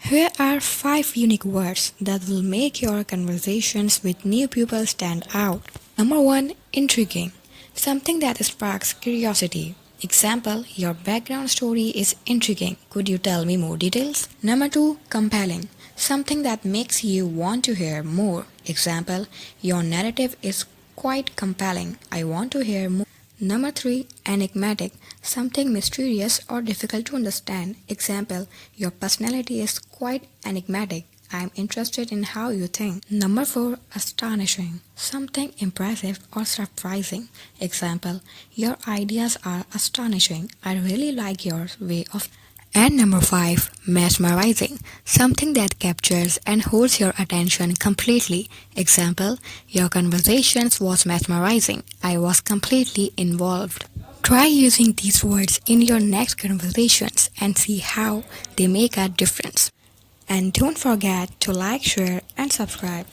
Here are 5 unique words that will make your conversations with new people stand out. Number 1, intriguing. Something that sparks curiosity. Example, your background story is intriguing. Could you tell me more details? Number 2, compelling. Something that makes you want to hear more. Example, your narrative is quite compelling. I want to hear more. Number 3, enigmatic. Something mysterious or difficult to understand. Example, your personality is quite enigmatic. I am interested in how you think. Number 4, astonishing. Something impressive or surprising. Example, your ideas are astonishing. I really like your way of. And number 5, mesmerizing. Something that captures and holds your attention completely. Example, your conversations was mesmerizing. I was completely involved. Try using these words in your next conversations and see how they make a difference. And don't forget to like, share, and subscribe.